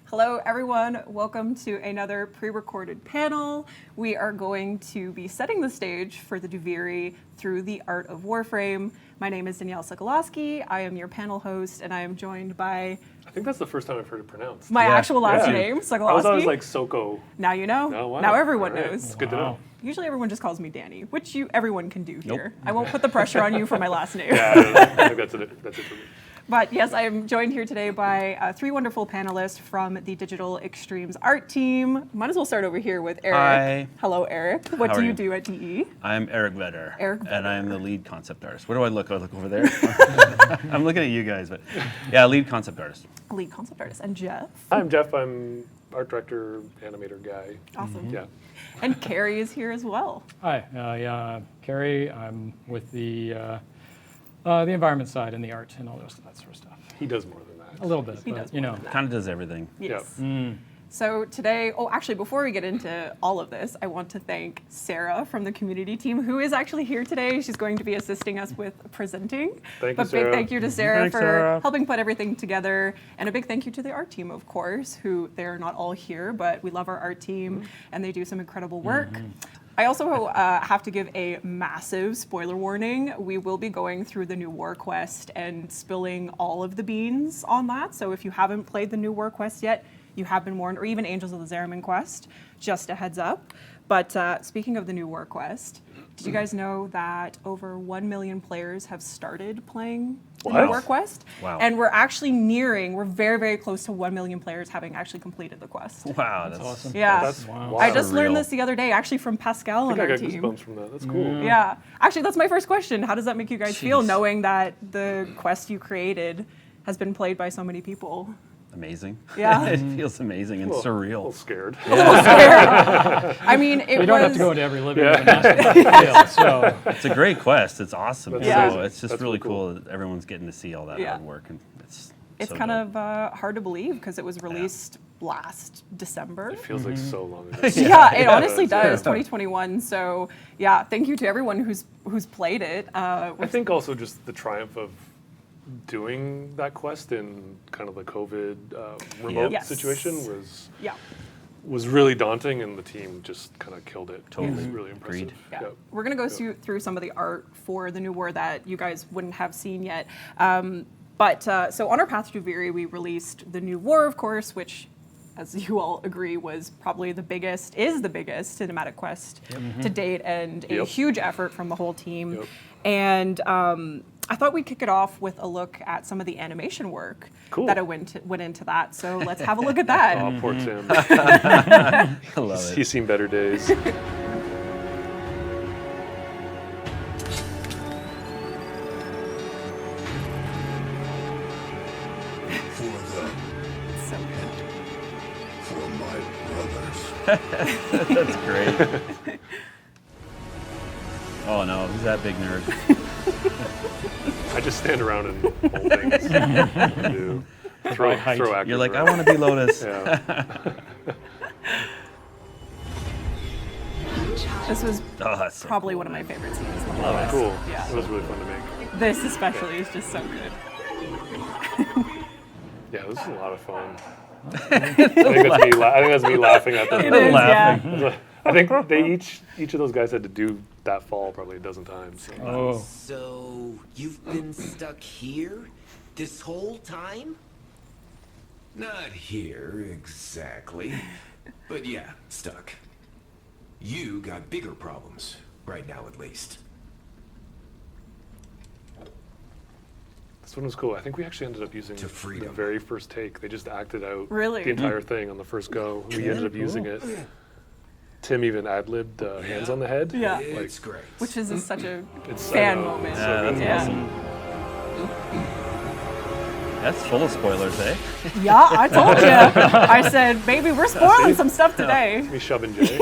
Hello, everyone. Welcome to another pre-recorded panel. We are going to be setting the stage for the Duviri through the Art of Warframe. My name is Danielle Sokolowski. I am your panel host, and I am joined by... I think that's the first time I've heard it pronounced. My actual last name, Sokolowski. I was always like Soko. Now you know. Oh, wow. Now everyone All right. knows. It's good to know. Usually everyone just calls me Danny, which everyone can do here. I won't put the pressure on you for my last name. Yeah, I think that's it for me. But yes, I am joined here today by three wonderful panelists from the Digital Extremes art team. Might as well start over here with Eric. Hi. Hello, Eric. What do you do at DE? I'm Eric Vedder. Eric Vedder. And I'm the lead concept artist. Where do I look? I look over there? I'm looking at you guys, but yeah, lead concept artist. Lead concept artist. And Geoff? I'm Geoff. I'm art director, animator guy. Awesome. Yeah. And Kary is here as well. Hi, Kary. I'm with the environment side and the art and all that sort of stuff. He does more than that. A little bit, He but does you more know. than that. Kind of does everything. Yes. Yep. So today, actually, before we get into all of this, I want to thank Sarah from the community team, who is actually here today. She's going to be assisting us with presenting. Thank you, But big Sarah. thank you to Sarah Thanks, for Sarah. helping put everything together. And a big thank you to the art team, of course, who they're not all here, but we love our art team, and they do some incredible work. I also have to give a massive spoiler warning. We will be going through the new war quest and spilling all of the beans on that. So if you haven't played the new war quest yet, you have been warned, or even Angels of the Zariman quest, just a heads up. But speaking of the new war quest, did you guys know that over 1 million players have started playing the new war quest? Wow. And we're very, very close to 1 million players having actually completed the quest. Wow, that's awesome. Yeah. That's Wow. wild. I just Surreal. learned this the other day, actually from Pascal I on think I our got team. goosebumps from that. That's cool. Yeah. Actually, that's my first question. How does that make you guys feel, Jeez. knowing that the quest you created has been played by so many people? amazing. Yeah. It feels amazing and A little surreal. scared. I mean, it You was... don't have to go into every living detail, so It's a great quest. It's awesome. That's Yeah. So it's just That's really really cool. cool that everyone's getting to see all that Yeah. hard work. And it's It's so kind dope. of hard to believe because it was released last December. It feels like so long ago. Yeah, it honestly Yeah. does. 2021. So yeah, thank you to everyone who's played it. I think also just the triumph of doing that quest in kind of the COVID remote Yes. situation Yeah. was really daunting, and the team just kind of killed it. Totally. It was really impressive. Agreed. Yeah. Yep. We're going to go through some of the art for the new war that you guys wouldn't have seen yet. So on our path to Duviri, we released the new war, of course, which, as you all agree, was probably the biggest cinematic quest to date, and a Yep. huge effort from the whole team. Yep. And I thought we'd kick it off with a look at some of the animation work Cool. that went into that. So let's have a look at that. Oh, poor Tim. I love it. He's seen better days. So good. For my brothers. That's great. Oh no, who's that big nerd? I just stand around and hold things. Do. Throw actors You're like, I around. want to be Lotus. Yeah. This was Oh, that's so probably cool, one of my man. favorite scenes. in the whole quest. Cool. Yeah. It was really fun to make. This especially is just so good. Yeah, this is a lot of fun. I think that's me laughing at It them. is, laughing. yeah. I think they each of those guys had to do that fall probably a dozen times. So. oh, So, you've been stuck here this whole time? Not here, exactly. But yeah, stuck. You got bigger problems, right now at least. This one was cool. I think we actually ended up using To freedom. the very first take. They just acted out Really? the entire thing on the first go. We ended up using it. Tim even ad-libbed hands on the head. Yeah. It's great. Which is such a It's fan I know, moment. it's Yeah, so that's good. awesome. That's full of spoilers, eh? Yeah, I told you. I said, baby, we're spoiling some stuff today. Me shoving Jay.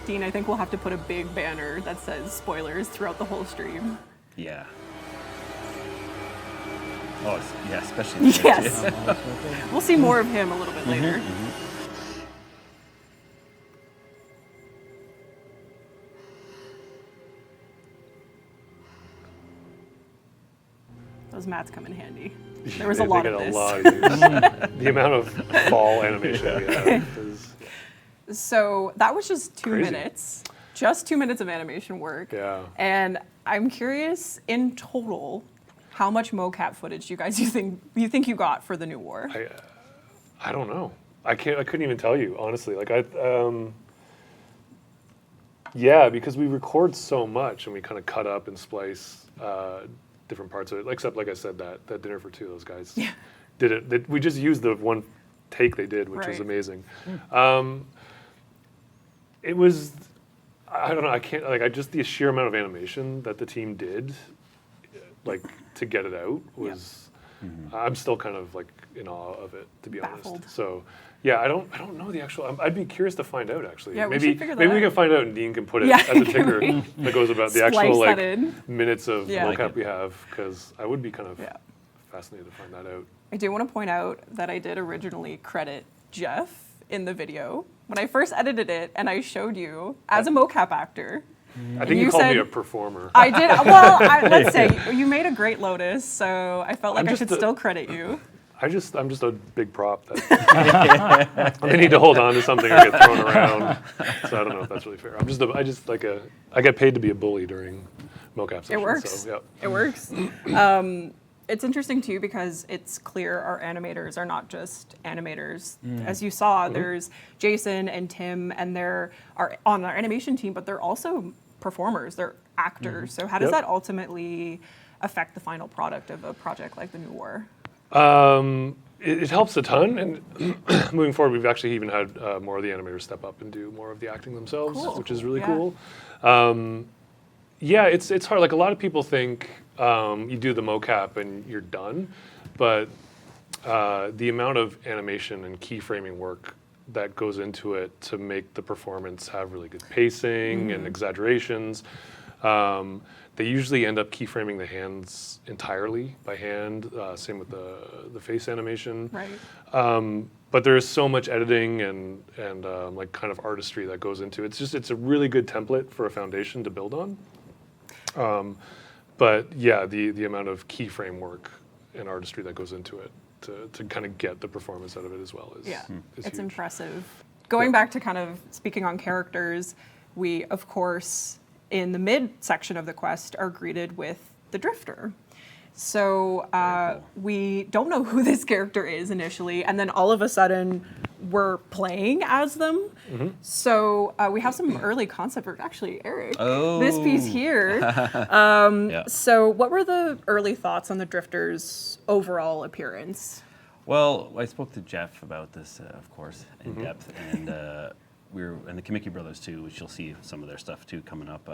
Dean, I think we'll have to put a big banner that says spoilers throughout the whole stream. Yeah. Oh, yeah, especially. Yes. We'll see more of him a little bit later. That those mats come in handy. There was a They lot get of this. a lot of use. The amount of fall animation we have is, So that was just 2 Crazy. minutes. Just 2 minutes of animation work. yeah. And I'm curious, in total, how much mocap footage you think you got for the new war? I don't know. I couldn't even tell you, honestly. Like yeah, because we record so much and we kind of cut up and splice different parts of it. Except, like I said, that dinner for two, those guys did it. We just used the one take they did, which was Right. amazing. It was, I don't know. I can't just the sheer amount of animation that the team did, like to get it out was. I'm still kind of like in awe of it, to be Baffled. honest. So. Yeah, I don't know the actual. I'd be curious to find out actually. Yeah, we maybe should figure that maybe we out. can find out and Dean can put it Yeah. as a ticker that goes about the actual Splice that like in. minutes of Yeah. mocap Like it. we have, because I would be kind of Yeah. fascinated to find that out. I do want to point out that I did originally credit Geoff in the video when I first edited it, and I showed you as a mocap actor. I think you you called me said- a performer. I did. Well, let's say you made a great Lotus, so I felt like I'm I just should a- still credit you. I'm just a big prop that they need to hold on to something or get thrown around. So I don't know if that's really fair. I get paid to be a bully during mocap sessions. It works. So, yeah. It works. It's interesting too because it's clear our animators are not just animators. As you saw, there's Jason and Tim, and they're on our animation team, but they're also performers. They're actors. So how does Yep. that ultimately affect the final product of a project like the New War? It helps a ton, and moving forward, we've actually even had more of the animators step up and do more of the acting themselves, Cool. which is really Yeah. cool. Yeah, it's hard. Like a lot of people think you do the mocap and you're done, but the amount of animation and keyframing work that goes into it to make the performance have really good pacing and exaggerations. They usually end up keyframing the hands entirely by hand. Same with the face animation. Right. But there is so much editing and like kind of artistry that goes into it. It's a really good template for a foundation to build on. But yeah, the amount of keyframe work and artistry that goes into it to kind of get the performance out of it as well is Yeah, is it's huge. impressive. Going back to kind of speaking on characters, we, of course, in the mid section of the quest are greeted with the Drifter. So we don't know who this character is initially, and then all of a sudden we're playing as them. So we have some early concept work. Actually, Eric, this piece here. Yeah. So what were the early thoughts on the Drifter's overall appearance? Well, I spoke to Geoff about this, of course, in depth, and and the Kamiki brothers too, which you'll see some of their stuff too coming up.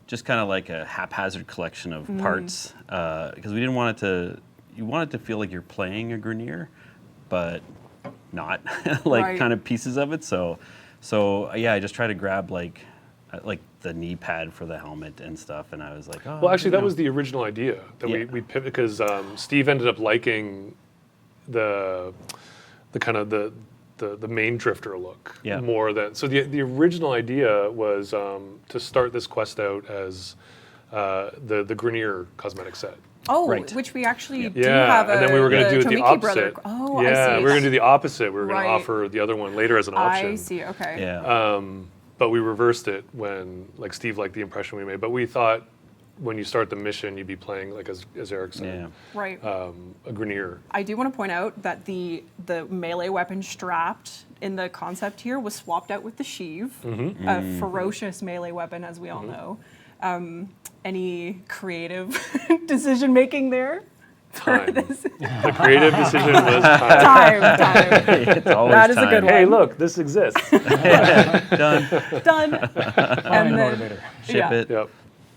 Just kind of like a haphazard collection of parts, because we didn't want it to. You want it to feel like you're playing a Grenier, but not like Right. kind of pieces of it. So yeah, I just try to grab like the knee pad for the helmet and stuff, and I was like, oh. Well, actually, you that know. was the original idea that Yeah. we pivoted because Steve ended up liking the kind of the main Drifter look Yeah. more than. So the original idea was to start this quest out as the Grenier cosmetic set. Oh, Right. which we actually do Yeah, have and then we were going to do it the Tomiki brother. opposite. Oh, yeah, I see. we were going to do the opposite. We were going Right. to offer the other one later as an option. I see. Okay. Yeah. But we reversed it when like Steve liked the impression we made. But we thought when you start the mission, you'd be playing like as Eric said, Yeah. Right. a Grenier. I do want to point out that the melee weapon strapped in the concept here was swapped out with the sheave, a ferocious melee weapon, as we all know. Any creative decision making there? Time. The creative decision was time. Time. It's always That is a time. good one. Hey, look, this exists. Done. Done. Fine And then- motivator. Ship Yeah. it. Yep.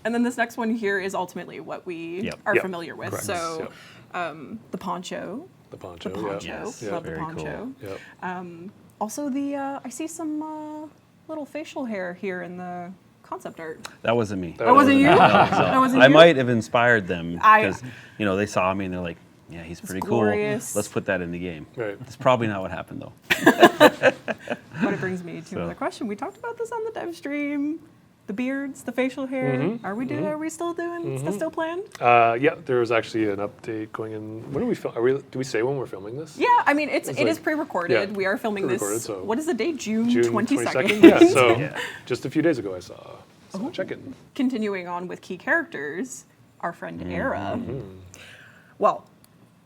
And then this next one here is ultimately what we Yep. are Yep. familiar with. Correct. So Yep. the poncho. The poncho. The poncho. Yes. Love the Very cool. poncho. Yep. Also I see some little facial hair here in the concept art. That wasn't me. That wasn't you? That wasn't I you? might have inspired them I- because they saw me and they're like, yeah, he's pretty glorious. cool. Let's put that in the game. Right. That's probably not what happened though. But it brings me to So- another question. We talked about this on the dev stream. the beards, the facial hair. Are we still doing? Is that still planned? Yeah, there was actually an update going in. When do we film? Do we say when we're filming this? Yeah, I mean it is pre-recorded. yeah, We are filming this. so What is the date? June June 22nd. Yeah, so just a few days ago I saw a check-in. Continuing on with key characters, our friend Era. Well,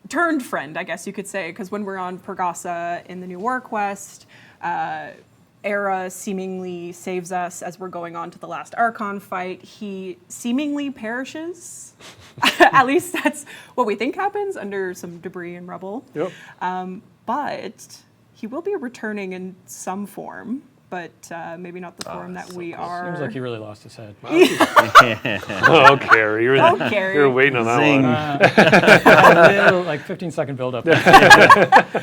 turned friend, I guess you could say, because when we're on Pergasa in the New War quest, Era seemingly saves us as we're going on to the last Archon fight. He seemingly perishes. At least that's what we think happens under some debris and rubble. Yep. But he will be returning in some form, but maybe not the form that we are. Seems like he really lost his head. Oh, Kary, Kary. you're waiting on that Zing. one. A little, like 15-second build-up.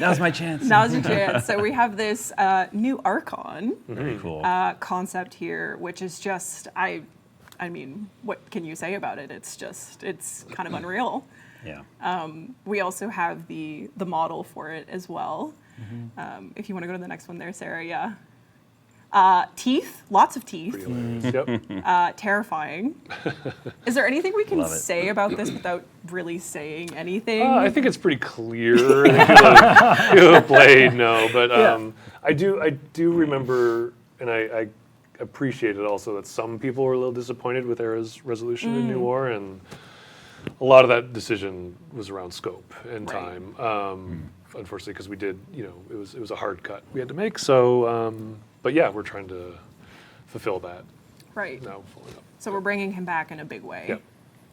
Now's my chance. Now's your chance. So we have this new Archon Very cool. concept here, which is just, I mean, what can you say about it? It's kind of unreal. Yeah. We also have the model for it as well. If you want to go to the next one there, Sarah, yeah. Teeth, lots of teeth, Yep. terrifying. Is there anything we can Love it. say about this without really saying anything? I think it's pretty clear. I think you'll have played, no, but I do remember, and I appreciate it also that some people were a little disappointed with Era's resolution in New War, and a lot of that decision was around scope and Right. time. Unfortunately, because we did, it was a hard cut we had to make. So, but yeah, we're trying to fulfill that Right. now. Following up. So we're bringing him back in a big way. Yep.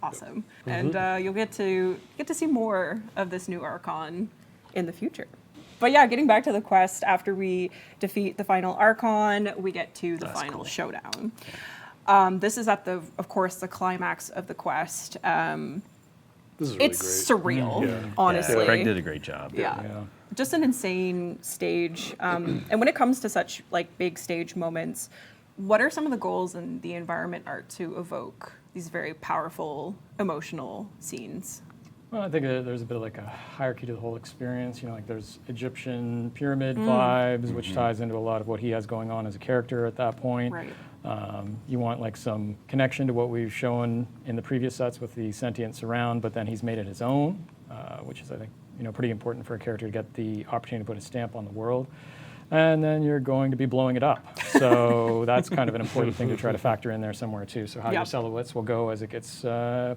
Awesome. And you'll get to see more of this new Archon in the future. But yeah, getting back to the quest, after we defeat the final Archon, we get to the final showdown. This is of course, the climax of the quest. This is really It's great. surreal, Yeah. honestly. Yeah, Craig did a great job. Yeah. Yeah. Just an insane stage. And when it comes to such big stage moments, what are some of the goals in the environment art to evoke these very powerful, emotional scenes? Well, I think there's a bit of like a hierarchy to the whole experience. Like there's Egyptian pyramid vibes, which ties into a lot of what he has going on as a character at that point. Right. You want like some connection to what we've shown in the previous sets with the sentient surround, but then he's made it his own, which is, I think, pretty important for a character to get the opportunity to put a stamp on the world. And then you're going to be blowing it up. So that's kind of an important thing to try to factor in there somewhere too. So how your silhouettes will go as it gets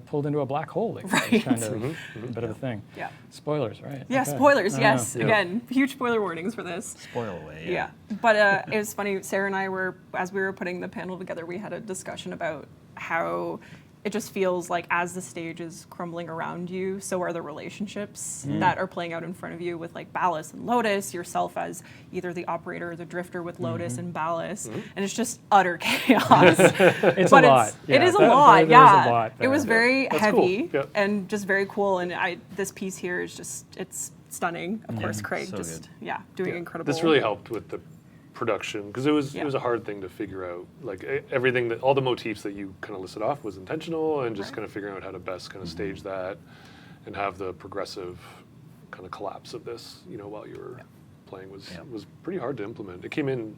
pulled into a black hole. It's kind of a bit of a thing. Yeah. Spoilers, right? Yeah, Okay. spoilers, yes. Yeah. Again, huge spoiler warnings for this. Spoil away. Yeah. But it was funny, Sarah and I as we were putting the panel together, we had a discussion about how it just feels like as the stage is crumbling around you, so are the relationships that are playing out in front of you with Ballas and Lotus, yourself as either the operator or the drifter with Lotus and Ballas, and it's just utter chaos. It's But a lot. It is a There- lot, there's yeah. a lot It was there. very That's heavy cool. Yep. and just very cool, and this piece here is it's stunning. Of course, Craig so just, good. doing incredible. This really helped with the production because it was a hard thing to figure out. Everything that all the motifs that you kind of listed off was intentional, and just kind of figuring out how to best kind of stage that and have the progressive kind of collapse of this, while you were playing was pretty hard to implement. It came in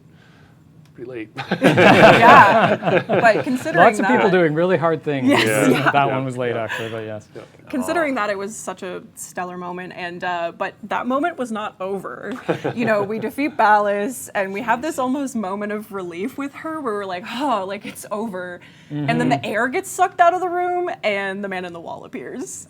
pretty late. Yeah, but considering Lots of that, people doing really hard things. Yes. Yeah. That Yeah. one was late, actually, but yes. considering that it was such a stellar moment, and but that moment was not over. We defeat Ballas, and we have this almost moment of relief with her, where we're like, oh, it's over, and then the air gets sucked out of the room, and the man in the wall appears,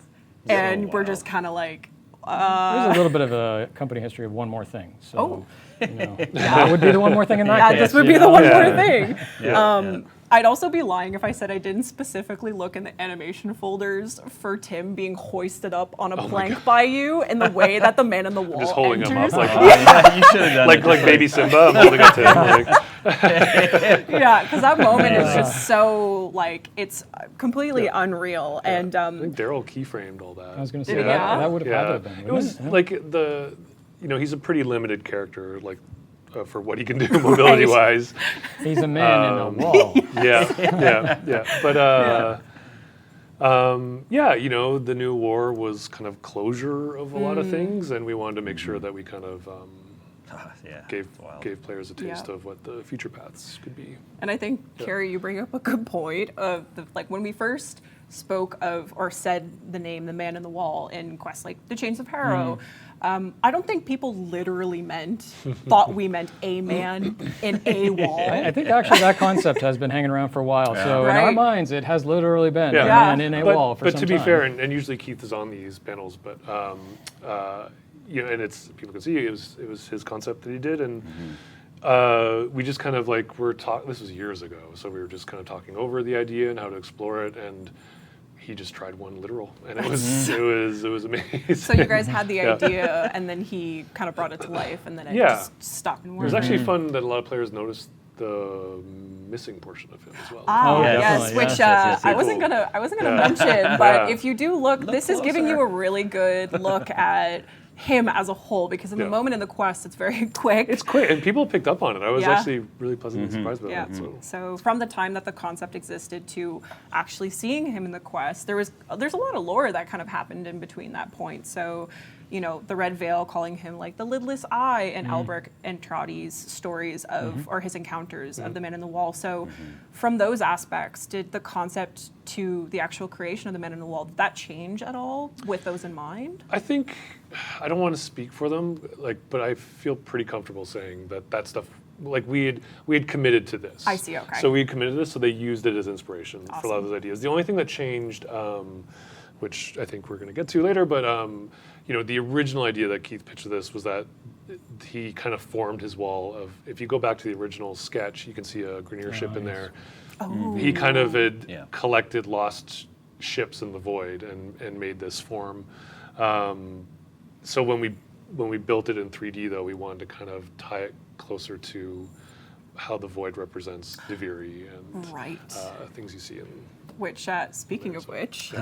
and we're just kind of like. There's a little bit of a company history of one more thing. So, Oh. that would be the one more thing in that case. This would be the one Yeah. more thing. Yeah. I'd also be lying if I said I didn't specifically look in the animation folders for Tim being hoisted up on a plank by you in the way that the man in the wall Just holding him enters. up Yeah, you should have done it. like baby Simba. I'm holding it to him. Yeah, because that moment is just so it's completely unreal. And I think Daryl keyframed all that. I was going to say Did he? that would have had to Yeah, have been. it was wouldn't it? he's a pretty limited character, for what he can do mobility wise. He's a man in a wall. Yeah. But the new war was kind of closure of a lot of things, and we wanted to make sure that we kind of Yeah, gave it's wild. players a taste Yeah. of what the future paths could be. And I think, Kary, you bring up a good point of like when we first spoke of or said the name the Man in the Wall in quests like the Chains of Harrow, I don't think people literally thought we meant a man in a wall. I think actually that concept has been hanging around for a while. So in Right. our minds, it has literally been Yeah. a Yeah. man in a But, wall for but some to be time. fair, and usually Keith is on these panels, but and it's people can see it was his concept that he did, and we just kind of like were talking. This was years ago, so we were just kind of talking over the idea and how to explore it, and he just tried one literal, and it was amazing. So you guys had the Yeah. idea, and then he kind of brought it to life, and then it Yeah. just stuck and It worked. was actually fun that a lot of players noticed the missing portion of him as well. Ah, yeah, yes, definitely, which yes, yes, I wasn't cool. gonna mention, but Yeah. if you do look, this is giving you a really good look at him as a whole, because in the Yeah. moment in the quest, it's very quick. It's quick, and people picked up on it. I was Yeah. actually really pleasantly surprised by Yeah. that. So. So from the time that the concept existed to actually seeing him in the quest, there's a lot of lore that kind of happened in between that point. So, you know, the Red Veil calling him like the lidless eye, and Albrecht and Trotty's stories of or his encounters of the Man in the Wall. So from those aspects, did the concept to the actual creation of the Man in the Wall, did that change at all with those in mind? I think I don't want to speak for them, but I feel pretty comfortable saying that stuff. Like we had committed to this. I see, okay. So we had committed to this, so they used it as inspiration for a lot of Awesome. those ideas. The only thing that changed, which I think we're going to get to later, but you know, the original idea that Keith pitched to this was that he kind of formed his wall of. If you go back to the original sketch, you can see a Grineer ship in there. Oh. He kind of had Yeah. collected lost ships in the void and made this form. So when we built it in 3D, though, we wanted to kind of tie it closer to how the void represents Duviri and Right. things you see in. Which, speaking of which,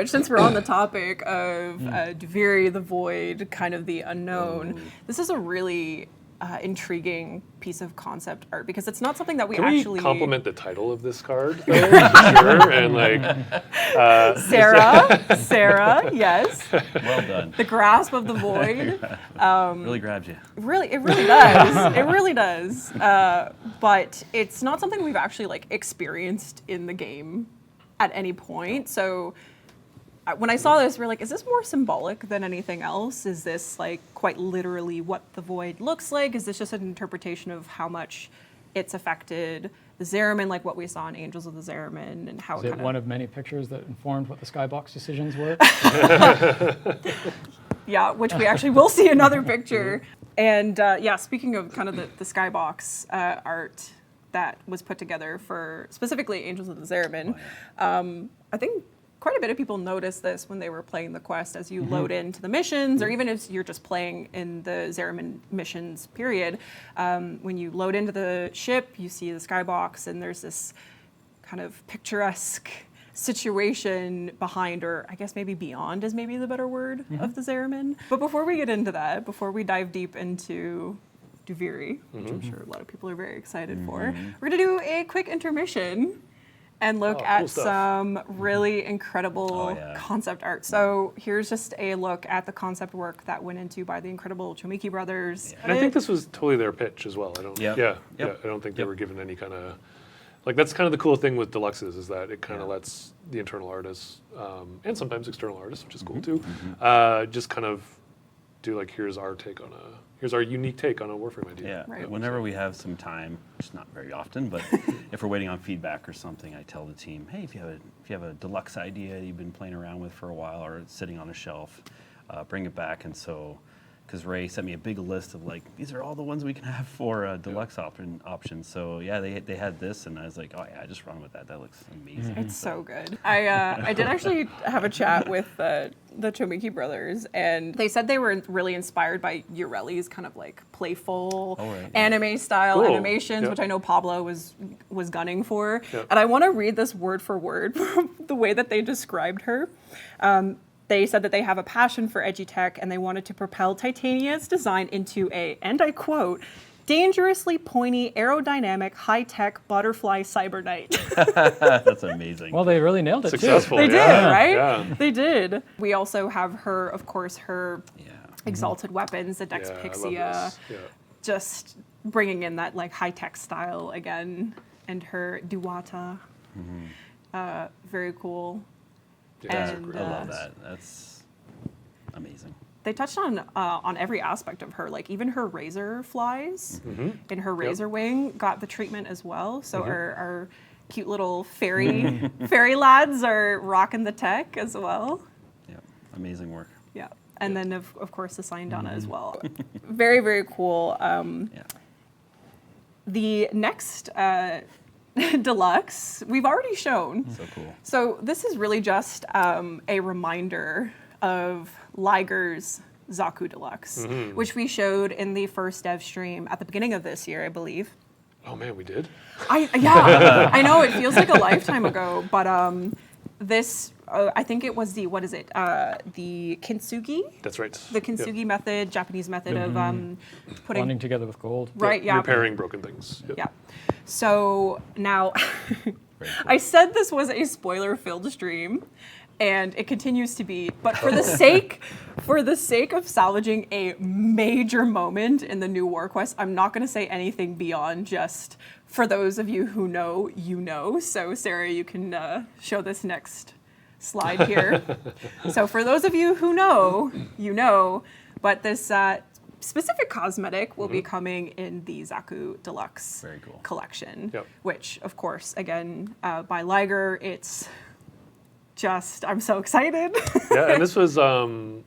since we're on the topic of Duviri, the Void, kind of the unknown, this is a really intriguing piece of concept art, because it's not something that we Can actually. we compliment the title of this card? Though, sure, and like Sarah, yes, Well done. the grasp of the void. Really grabs you. It really does. It really does. But it's not something we've actually like experienced in the game at any point. So when I saw this, we're like, is this more symbolic than anything else? Is this like quite literally what the void looks like? Is this just an interpretation of how much it's affected the Zariman, like what we saw in Angels of the Zariman, and how Is it it kind one of many pictures that informed what the Skybox decisions were? Yeah, which we actually will see another picture. And yeah, speaking of kind of the Skybox art that was put together for specifically Angels of the Zariman, I think quite a bit of people noticed this when they were playing the quest as you load into the missions, or even if you're just playing in the Zariman missions period. When you load into the ship, you see the Skybox, and there's this kind of picturesque situation behind, or I guess maybe beyond is maybe the better word, of the Zariman. But before we get into that, before we dive deep into Duviri, which I'm sure a lot of people are very excited for, we're going to do a quick intermission and look Oh, at cool stuff. some really incredible Oh, yeah. concept art. So here's just a look at the concept work that went into by the incredible Chomiki brothers. And I think this was totally their pitch as well. I don't. Yep. Yeah. Yep. I don't think they Yep. were given any kind of. Like that's kind of the cool thing with Deluxes is that it kind of lets the internal artists and sometimes external artists, which is cool too, just kind of do like here's our unique take on a Warframe idea. Yeah. Right. Whenever we have some time, which is not very often, but if we're waiting on feedback or something, I tell the team, hey, if you have a deluxe idea you've been playing around with for a while or it's sitting on a shelf, bring it back. And so, because Ray sent me a big list of like, these are all the ones we can have for deluxe options. So yeah, they had this, and I was like, oh yeah, just run with that. That looks amazing. It's so good. I did actually have a chat with the Chomiki brothers, and they said they were really inspired by Ureli's kind of like playful anime style Cool. animations, Yep. which I know Pablo was gunning for. Yep. And I want to read this word for word from the way that they described her. They said that they have a passion for edgy tech, and they wanted to propel Titania's design into a, and I quote, dangerously pointy, aerodynamic, high-tech butterfly cyber knight. That's amazing. Well, they really nailed it Successful. They did, yeah. right? Yeah. They did. We also have her, of course, her exalted weapons, the Dex Yeah, I love Pixia, this. Yeah. just bringing in that like high-tech style again, and her Duwata. Very cool. Yeah, it's And, great. I love that. That's amazing. They touched on every aspect of her, like even her razor flies in her razor wing got the treatment as well. So our cute little fairy lads are rocking the tech as well. Yeah, amazing work. Yeah, and then of course the Syndana as well. Very, very cool. Yeah. The next Deluxe we've already shown. So cool. So this is really just a reminder of Liger's Zaku Deluxe, which we showed in the first dev stream at the beginning of this year, I believe. Oh man, we did. Yeah, I know it feels like a lifetime ago, but this I think it was the the kintsugi, That's right. the kintsugi method, Japanese method of putting Blending together with gold. right, yeah, Repairing broken things. Yep. yeah. So now, Very cool. I said this was a spoiler-filled stream, and it continues to be. But for the sake of salvaging a major moment in the new War Quest, I'm not going to say anything beyond just for those of you who know, you know. So Sarah, you can show this next slide here. So for those of you who know, you know. But this specific cosmetic will be coming in the Zaku Deluxe Very cool. collection, Yep. which, of course, again, by Liger, it's just, I'm so excited. Yeah, and this was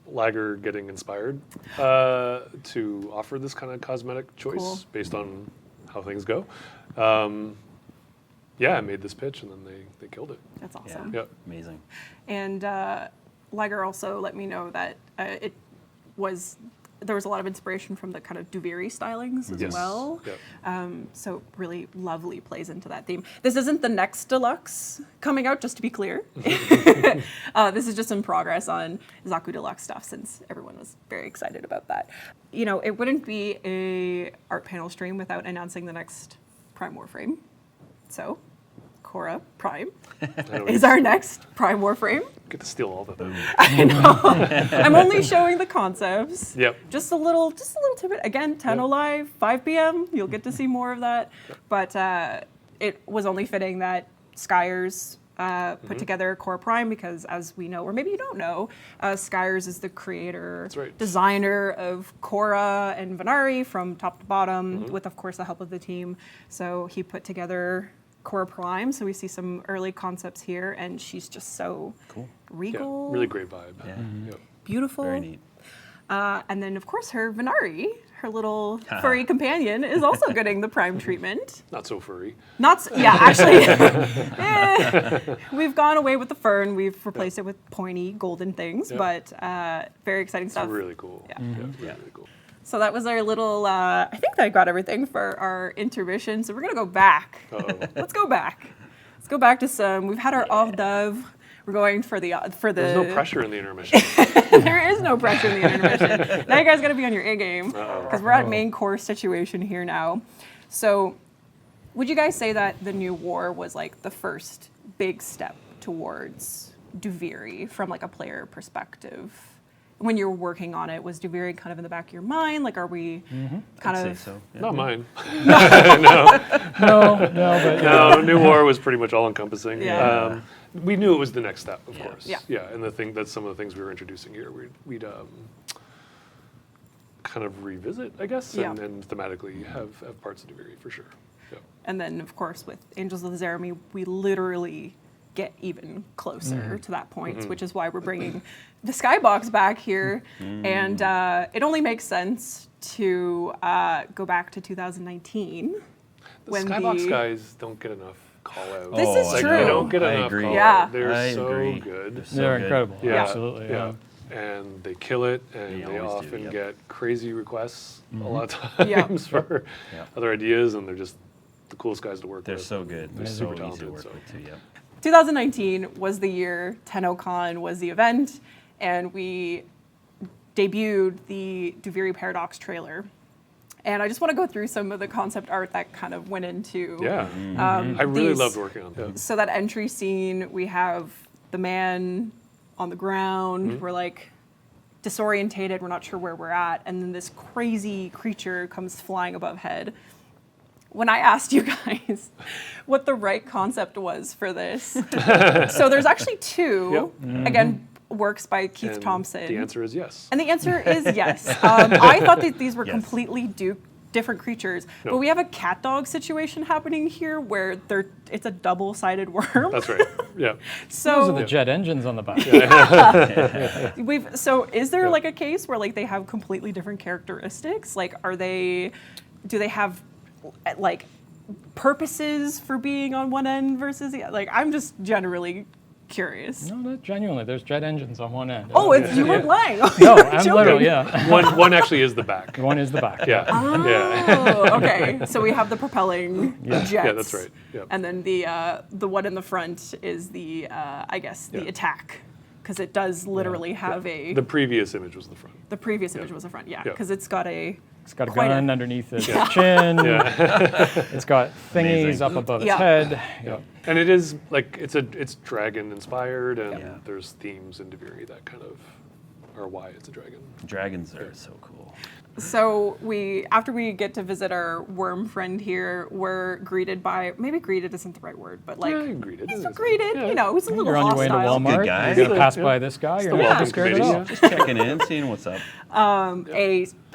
Liger getting inspired to offer this kind of cosmetic choice Cool. based on how things go. I made this pitch and then they killed it. That's Yeah. awesome. Yep. Amazing. And Liger also let me know that there was a lot of inspiration from the kind of Duviri stylings as Yes. well. Yep. So really lovely plays into that theme. This isn't the next Deluxe coming out, just to be clear. This is just in progress on Zaku Deluxe stuff since everyone was very excited about that. You know, it wouldn't be a art panel stream without announcing the next Prime Warframe. So, Khora Prime I know is our next Prime Warframe. get to steal all the things. I'm only showing the concepts. Yep. Just a little tidbit. Again, 10 live, 5 p.m. You'll get to see more of that. But it was only fitting that Skyers put together Khora Prime because, as we know, or maybe you don't know, Skyers is the creator, That's right. designer of Khora and Venari from top to bottom, with, of course, the help of the team. So he put together Khora Prime. So we see some early concepts here, and she's just so Cool. Yeah, regal, really great vibe. Yeah. Yep. beautiful. Very neat. And then, of course, her Venari, her little furry companion, is also getting the Prime treatment. Not so furry. Actually, we've gone away with the fur and we've replaced it with pointy golden things, Yeah. but very exciting It's stuff. really cool. Yeah. Really cool. So that was our little, I think that got everything for our intermission. So we're going to go back. Uh-oh. Let's go back. Let's go back to some, we've had our hors d'oeuvre. We're going for the. There's no pressure in the intermission. There is no pressure in the intermission. Now you guys got to be on your A game Uh-oh. because we're at main course situation here now. So, would you guys say that the new war was like the first big step towards Duviri from like a player perspective? When you're working on it, was Duviri kind of in the back of your mind? Like, are we kind I'd of? say so. Yeah. Not mine. No, but No, New War was pretty much all encompassing. Yeah. We knew it was the next step, of Yeah. course. Yeah. And that's some of the things we were introducing here. We'd kind of revisit, I guess, and, Yeah. and thematically have parts of Duviri for sure. Yeah. And then, of course, with Angels of the Zeremi, we literally get even closer to that point, which is why we're bringing the Skybox back here. And it only makes sense to go back to 2019. The when Skybox guys don't get enough call out. This is Like, true. They don't get I enough agree. call Yeah. out. They're I so agree. good. So they're good. incredible. Yeah. Absolutely. Yeah. And they kill it, and They they always do, often yep. get crazy requests a lot of Yeah. times for Yep. other ideas, and they're just the coolest guys to work They're with. so good. They're They're so super easy to talented, work so. with too. Yep. 2019 was the year, TennoCon was the event, and we debuted the Duviri Paradox trailer. And I just want to go through some of the concept art that kind of went into. Yeah. I really these- loved working on that. So that entry scene, we have the man on the ground. We're like disorientated, we're not sure where we're at, and then this crazy creature comes flying above head. When I asked you guys what the right concept was for this, so there's actually two, again, works by Keith And Thompson. the answer is yes. And the answer is yes. I thought that these were Yes. completely different creatures, No. but we have a cat dog situation happening here where it's a double-sided worm. That's right. Yeah. Those are the So jet engines on the back. so is there Yeah. like a case where like they have completely different characteristics? Like do they have like purposes for being on one end versus the other? Like I'm just generally curious. No, not genuinely. There's jet engines on one end. Oh, it's you were lying. No, I'm literally, yeah. One actually is the back. One is the back. Yeah. Yeah. Oh, okay. So we have the propelling jets. Yeah, that's right. Yeah. And then the one in the front is the I guess the Yeah. attack, because it does literally have The previous image was the front. the previous image was the front. Yeah, Yeah. because it's got a It's got a Quite gun a- underneath its chin. It's got thingies Amazing. up above its Yeah. head. Yeah. And it is like it's dragon inspired, and Yeah. there's themes in Duviri that kind of are why it's a dragon. Dragons are so cool. So after we get to visit our worm friend here, we're greeted by, maybe greeted isn't the right word, but like Yeah, greeted. he's It is. greeted, Yeah. you know, he's a little You're on your way to hostile. Walmart. Good guy. You're gonna pass Yeah. by this guy. You're the not welcome scared at committee, all. Just checking in, seeing what's up.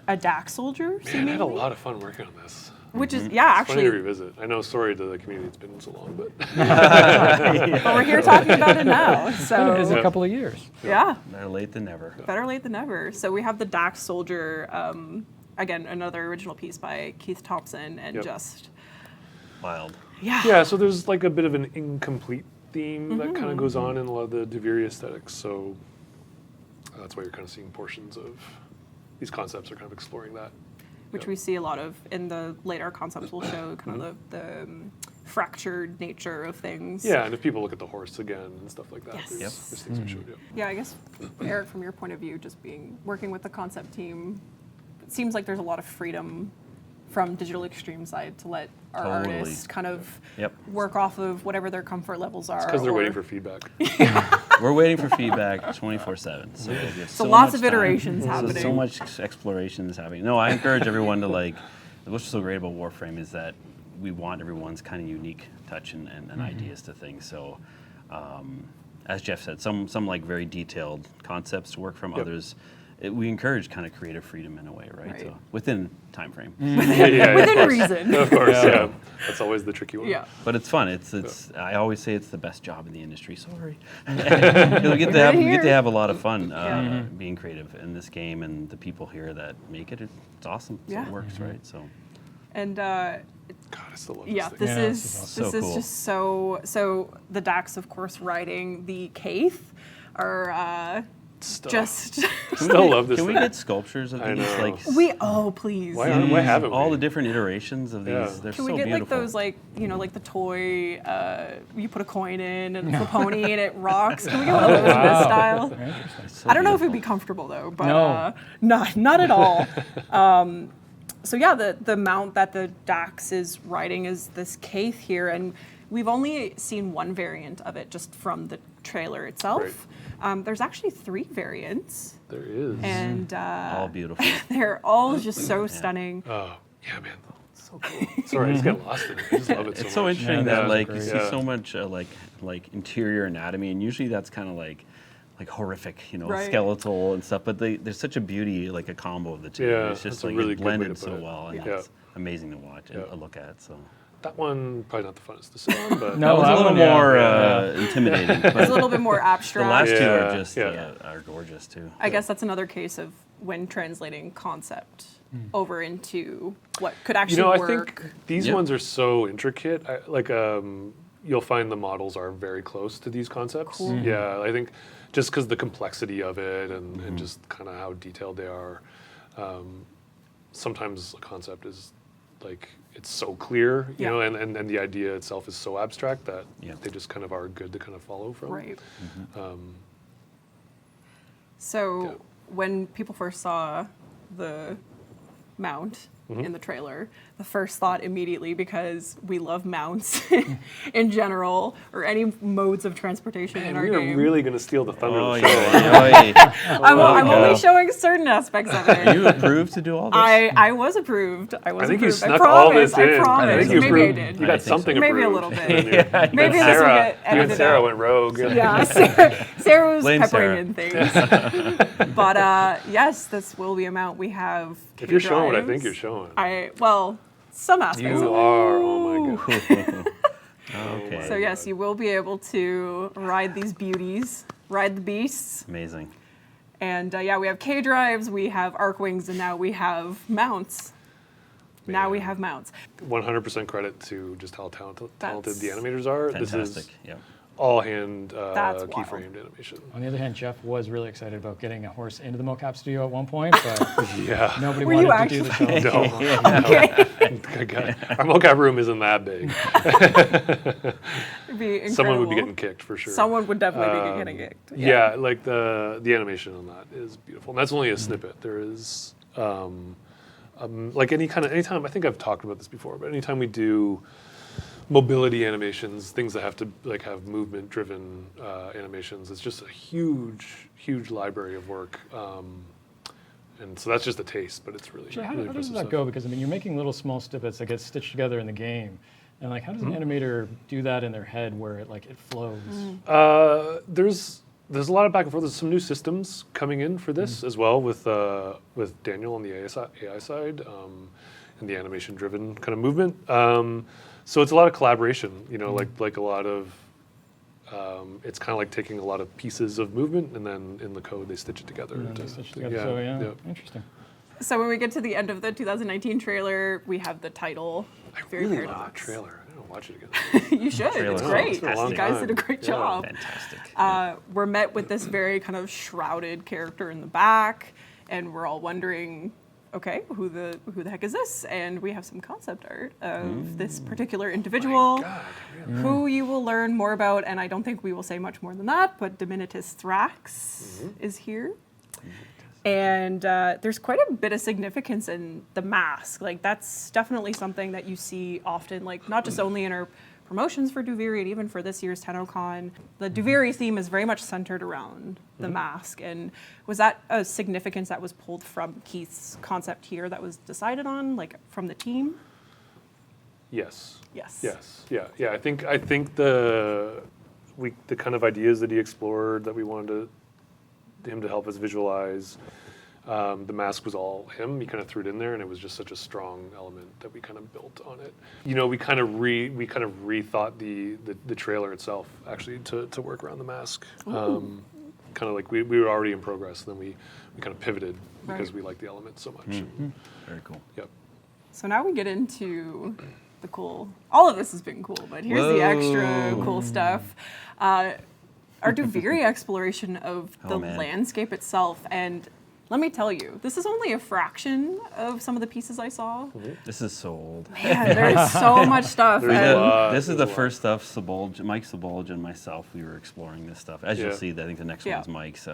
A DAX soldier, Man, I had a seemingly, lot of fun working on this. which is Funny to actually, revisit. I know, sorry to the community, it's been so long, but but we're here talking about it now. It's been a busy So couple of years. yeah, Better late than never. better late than never. So we have the DAX soldier, again, another original piece by Keith Thompson, and Yep. just Wild. yeah. So there's like a bit of an incomplete theme that kind of goes on in a lot of the Duviri aesthetics. So that's why you're kind of seeing portions of these concepts are kind of exploring that. which Yeah. we see a lot of in the later concepts we'll show, kind of the fractured nature of things. Yeah, and if people look at the horse again and stuff like that, Yes. there's, Yep. there's things we showed you. Yeah, I guess, Eric, from your point of view, just working with the concept team, it seems like there's a lot of freedom from Digital Extreme side to let our Totally. artists kind of Yep. work off of whatever their comfort levels are. Because they're or- waiting for feedback. We're waiting for feedback 24/7. So, we have So so lots much of time. iterations So happening. much exploration is happening. No, I encourage everyone to what's so great about Warframe is that we want everyone's kind of unique touch and ideas to things. So, as Geoff said, some like very detailed concepts to work from. Yep. Others, we encourage kind of creative freedom in a way, right? Right. So within time frame. Yeah, Within of course. reason. Of course, yeah. That's always the tricky one. Yeah. But it's fun. It's. I always say it's the best job in the industry. Sorry, we get to have a lot of fun being creative in this game, and the people here that make it. It's awesome. So Yeah. it works, right? So And God, I still love yeah, this this thing. Yeah, is this is awesome. this So is cool. just so the Dax, of course, riding the Kaith are just Still love this can we thing. get sculptures of I these? know. oh please. Why haven't we? All the different iterations of these. Yeah. They're Can so we get beautiful. like those like like the toy you put a coin in and it's a pony and it rocks? Can we get one of those in this Wow. style? Very interesting. So I don't know if it'd beautiful. be comfortable though, but No. not at all. So yeah, the mount that the Dax is riding is this Kaith here, and we've only seen one variant of it just from the trailer itself. There's actually 3 variants, There is. and all beautiful. they're all just so stunning. Oh, yeah, man. So cool. Sorry, I just get lost in it. I just love it so It's so much. interesting Yeah, that those are like you great. see Yeah. so much like interior anatomy, and usually that's kind of like horrific, Right. skeletal and stuff. But there's such a beauty, like a combo of the two. Yeah, it's just that's a like really it good way to blended put so it. well, and Yeah. it's amazing to watch and Yeah. look at. So That one, probably not the funnest to sit on, but No, that was that a little one, yeah. more Yeah. intimidating. It's a But little bit more the abstract. last two Yeah, are just yeah. are gorgeous too. I guess that's another case of when translating concept over into what could actually I work. think these Yeah. ones are so intricate. You'll find the models are very close to these concepts. Cool. Yeah, I think just because the complexity of it and just kind of how detailed they are. Sometimes a concept is like it's so clear, you Yeah. know, and the idea itself is so abstract that Yeah. they just kind of are good to kind of follow from. Right. Um, So Yeah. when people first saw the mount, in the trailer. The first thought immediately, because we love mounts in general, or any modes of transportation in our We game. are really going to steal the thunder Oh, of the show. yeah. I'm yeah. only showing certain aspects of Are it. you approved to do all this? I was approved. I think you approved. snuck all this I in. promise. I think you Maybe I approved. did. You I got think so. something Maybe a approved. little bit. And Maybe this will Sarah, get you and edited Sarah out. went rogue. Yeah, Sarah was Blame peppering Sarah. in things. But yes, this will be a mount. We have If you're showing what I K-drives. think you're showing. Some aspects You of it. are. Oh my god. Okay. So yes, you will be able to ride these beauties, ride the beasts. Amazing. And we have K-drives, we have arc wings, and now we have mounts. Now we Man. have mounts. 100% credit to just how talented That's the animators are. Fantastic. This is Yeah. all hand That's wild. keyframed animation. On the other hand, Geoff was really excited about getting a horse into the mocap studio at one point, but Yeah. nobody Were you wanted to do the show. No. Okay. Our mocap room isn't that big. It'd be incredible. Someone would be getting kicked for sure. Someone would definitely be getting kicked. Yeah, like the animation on that is beautiful. And that's only a snippet. There is like anytime I think I've talked about this before, but anytime we do mobility animations, things that have to like have movement driven animations, it's just a huge library of work. And so that's just a taste, but it's really, So how really does impressive that stuff. go? Because I mean, you're making little small snippets that get stitched together in the game, and like, how does an animator do that in their head where it flows? There's a lot of back and forth. There's some new systems coming in for this as well with Daniel on the AI side and the animation-driven kind of movement. So it's a lot of collaboration. You know, like a lot of. It's kind of like taking a lot of pieces of movement and then in the code they stitch it together. And then to- they stitch to- together. So yeah, interesting. So when we get to the end of the 2019 trailer, we have the title. I Duviri really love that Paradox. trailer. I don't watch it again. You should. Trailer. It's Oh, great. it's been a long You guys time. did a great Yeah. job. Fantastic. We're met with this very kind of shrouded character in the back, and we're all wondering, okay, who the heck is this? And we have some concept art of this particular individual, God, really? who you will learn more about. And I don't think we will say much more than that. But Dominitus Thrax is here. And there's quite a bit of significance in the mask. Like, that's definitely something that you see often, like, not just only in our promotions for Duviri and even for this year's TennoCon. The Duviri theme is very much centered around the mask. And was that a significance that was pulled from Keith's concept here that was decided on, like, from the team? Yes. Yes. Yes. Yeah. I think the kind of ideas that he explored that we wanted him to help us visualize. The mask was all him. He kind of threw it in there, and it was just such a strong element that we kind of built on it. You know, we kind of rethought the trailer itself actually to work around the mask. Kind of like we were already in progress, and then we kind of pivoted because Right. we liked the element so much. Very cool. Yep. So now we get into the cool. All of this has been cool, but here's the extra cool stuff. Our Duviri exploration of the man. landscape itself. And let me tell you, this is only a fraction of some of the pieces I saw. This is so old. Man, there's so much stuff. There's a and lot. This is there's the a lot. first stuff. Mike Sabolge and myself, we were exploring this stuff. As you'll Yeah. see, I think the next Yeah. one's Mike's.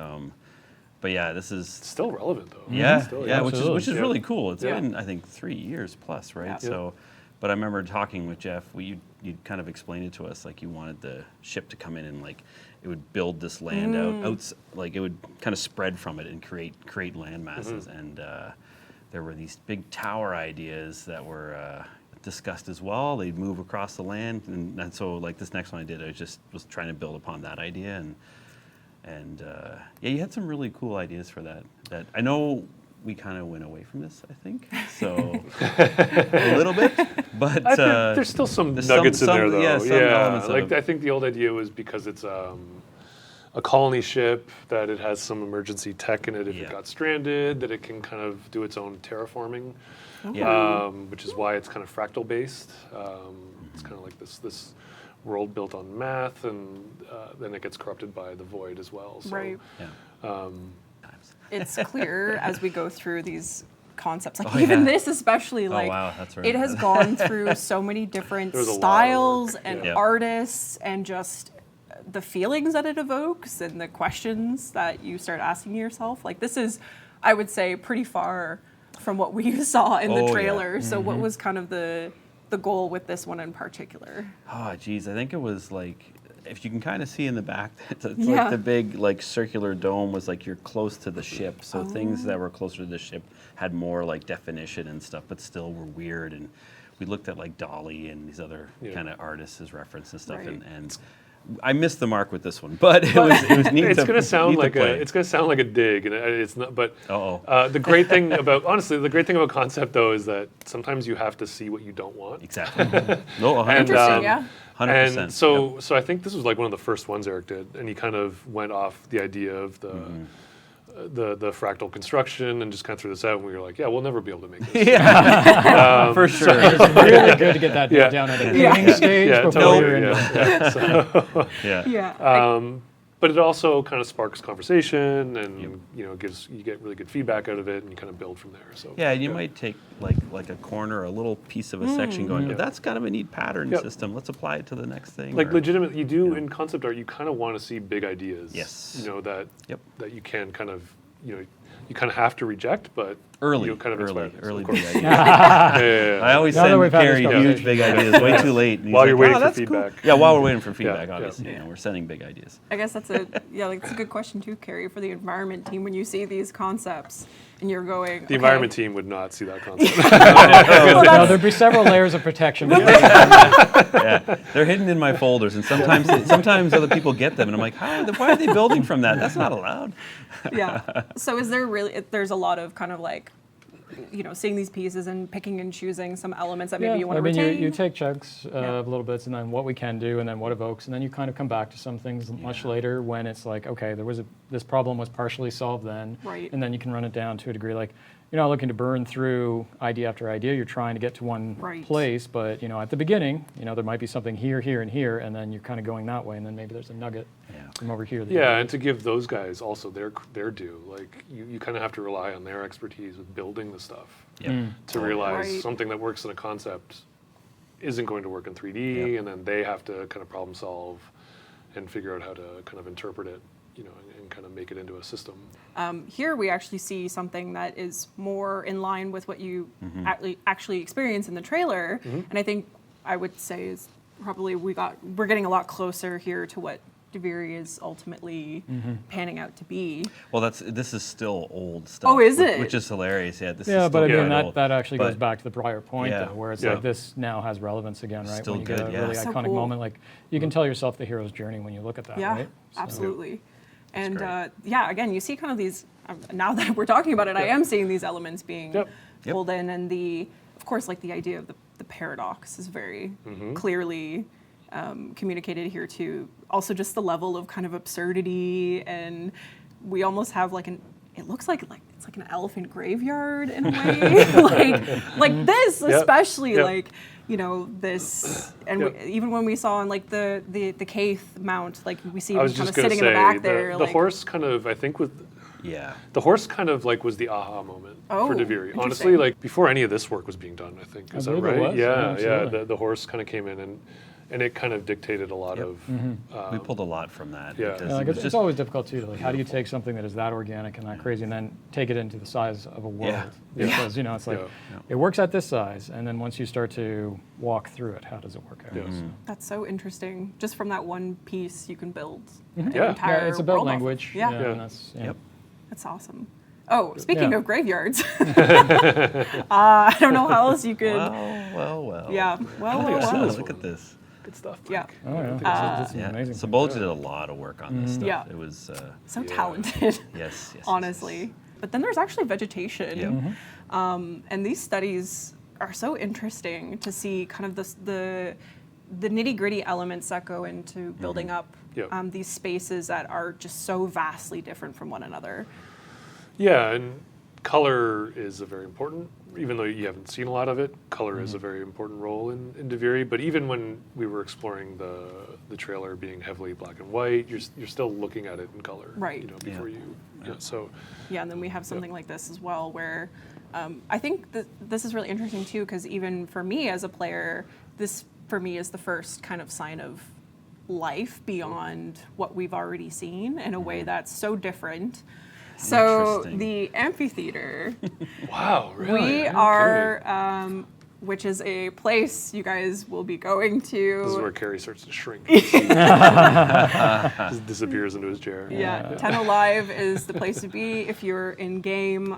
But yeah, this is Still relevant though. yeah, Still, yeah, which Absolutely. is Yeah. really cool. It's Yeah. been I think 3 years plus, right? Yeah. So, but I remember talking with Geoff. You kind of explained it to us like you wanted the ship to come in and like it would build this land out, like it would kind of spread from it and create land masses. And there were these big tower ideas that were discussed as well. They'd move across the land, and so like this next one I did, I was trying to build upon that idea and yeah, you had some really cool ideas for that. That I know we kind of went away from this, I think, so a little bit. But I think there's still some there's nuggets in some- there, though. yeah, some elements of like it. I think the old idea was because it's a colony ship that it has some emergency tech in it if Yeah. it got stranded, that it can kind of do its own terraforming, Yeah. which is why it's kind of fractal based. It's kind of like this world built on math, and then it gets corrupted by the void as well. So, Right. yeah. It's clear as we go through these concepts, like Oh, even yeah. this especially, like wow, that's right. it has gone through so many different There's a lot of styles work, and yeah. artists and just the feelings that it evokes and the questions that you start asking yourself. Like this is, I would say, pretty far from what we saw in the Oh, yeah. trailer. So what was kind of the goal with this one in particular? Oh, geez, I think it was like, if you can kind of see in the back, it's Yeah. like the big like circular dome was like you're close to the ship. So things that were closer to the ship had more like definition and stuff, but still were weird. And we looked at like Dolly and these other kind of artists as reference and stuff. Right. And I missed the mark with this one, but it was neat. It's gonna sound neat to like play. it's gonna sound like a dig, and it's not. But Uh-oh. the great thing about the great thing about concept though is that sometimes you have to see what you don't want. Exactly. No, 100%. Interesting, yeah. 100%. And so I think this was like one of the first ones Eric did, and he kind of went off the idea of the fractal construction and just kind of threw this out, and we were like, yeah, we'll never be able to make this. for sure. It's really good to get that Yeah. down at a beginning stage Yeah, before totally. you're in. Yeah. So, Yeah. Yeah. but it also kind of sparks conversation, and you get really good feedback out of it, and you kind of build from there. So Yeah, and you might take like a corner, a little piece of a section going, that's kind of a neat pattern Yep. system. Let's apply it to the next thing. like or- legitimately, you do in concept art, you kind of want to see big ideas. Yes. You know that Yep. that you can kind of you kind of have to reject, but Early, kind of early expect. early Of course. big ideas. Yeah. I always Now that send we've had this Kary huge conversation. big ideas way too late. and he's While you're like, waiting "Oh, for that's cool." feedback. Yeah, while we're waiting for feedback, yeah. obviously. You know, we're sending big ideas. I guess that's a good question too, Kary, for the environment team. When you see these concepts and you're going, The environment team would not see that concept. No, there'd be several layers of protection. Yeah, they're hidden in my folders, and sometimes other people get them, and I'm like, why are they building from that? That's not allowed. Yeah. So is there really? There's a lot of kind of like, seeing these pieces and picking and choosing some elements that maybe you want to retain. You take chunks of little bits, and then what we can do, and then what evokes, and then you kind of come back to some things much later when it's like, okay, this problem was partially solved then, Right. and then you can run it down to a degree. Like, you're not looking to burn through idea after idea. You're trying to get to one Right. place, but at the beginning, there might be something here, here, and here, and then you're kind of going that way, and then maybe there's a nugget from over here. That you Yeah, and to give those guys also their due. Like you kind of have to rely on their expertise with building the stuff to realize Right. something that works in a concept isn't going to work in 3D, and then they have to kind of problem solve and figure out how to kind of interpret it, and kind of make it into a system. Here we actually see something that is more in line with what you actually experience in the trailer, and I think I would say is probably we're getting a lot closer here to what Duviri is ultimately panning out to be. Well, this is still old stuff. Oh, is it? Which is hilarious. Yeah, this is Yeah, still but I mean quite old. that actually goes But- back to the prior point, Yeah. though, where it's Yeah. like this now has relevance again, right? Still when you good, get a yeah. really So iconic cool. moment, like you can tell yourself the hero's journey when you look at that, Yeah, right? So- absolutely. And great. again, you see kind of these. Now that we're talking about it, I am seeing these elements being Yep. pulled in, and of course, like the idea of the paradox is very clearly communicated here too. Also, just the level of kind of absurdity, and we almost have like it looks like it's like an elephant graveyard in a way, like this especially, Yep. like this, and even when we saw on like the Kaith mount, like we see I him was kind just of going to sitting say in the back there, the like, horse kind of the horse kind of like was the aha moment Oh, for Duviri. interesting. Honestly, like before any of this work was being done, I think. Is that believe it right? was, yeah, Yeah, absolutely. the horse kind of came in and it kind of dictated a lot of. we pulled a lot from that. Yeah. because Yeah, like it was it's just always difficult too. Like, how do you take something that is that organic and that crazy, and then take it into the size of a world? Yeah. Because it's like it works at this size, and then once you start to walk through it, how does it work out? Yes. So- that's so interesting. Just from that one piece, you can build an Yeah. entire Yeah, it's a build world off of. language. Yeah. And that's, Yep. That's awesome. Oh, speaking Yeah. of graveyards, I don't know how else you could. Well. Yeah. Well, Look well, at well. this. Look at this. Good stuff. Yeah. Mike. Oh yeah, that's an Yeah. amazing. So thing, Bolge too. did a lot of work on this stuff. Yeah. It was So talented, yes. honestly. But then there's actually vegetation. Yeah. And these studies are so interesting to see kind of the nitty-gritty elements that go into building up Yeah. these spaces that are just so vastly different from one another. Yeah, and color is a very important, even though you haven't seen a lot of it, color is a very important role in Duviri. But even when we were exploring the trailer being heavily black and white, you're still looking at it in color. Right. Before you. Yeah. So. Yeah, and then we have something like this as well, where I think that this is really interesting too, because even for me as a player, this for me is the first kind of sign of life beyond what we've already seen in a way that's so different. So Interesting. the amphitheater, Wow, really? we are, which is a place you guys will be going to. This is where Kary starts to shrink. Just disappears into his chair. Yeah, Tenno Live is the place to be. If you're in game,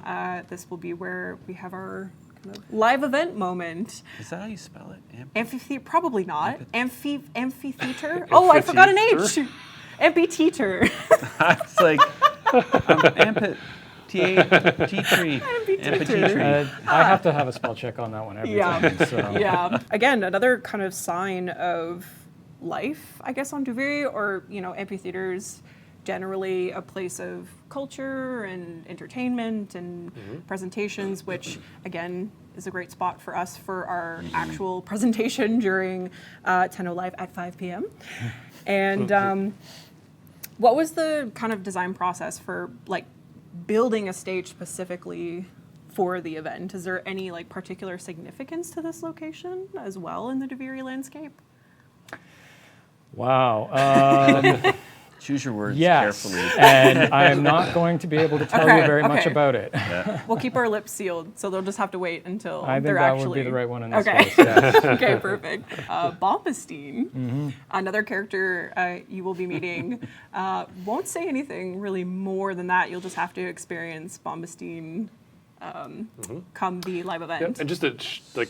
this will be where we have our kind of live event moment. Is that how you spell it? Amphitheater, probably not. Amphitheater? Oh, I forgot an H. Amphitheater. It's like amphitheater. I have to have a spell check on that one every time. So. Yeah. Again, another kind of sign of life, I guess, on Duviri, or, amphitheaters generally a place of culture and entertainment and presentations, which, again, is a great spot for us for our actual presentation during Tenno Live at 5 p.m. And what was the kind of design process for, building a stage specifically for the event? Is there any, particular significance to this location as well in the Duviri landscape? Wow. Choose your words Yes, carefully. and I am not going to be able to tell you very much okay. about it. We'll keep our lips sealed, so they'll just have to wait until I think they're that actually... would be the right one in this Okay. case. Yes. Okay, perfect. Bombastine, another character you will be meeting, won't say anything really more than that. You'll just have to experience Bombastine come the live event. Yep. And just to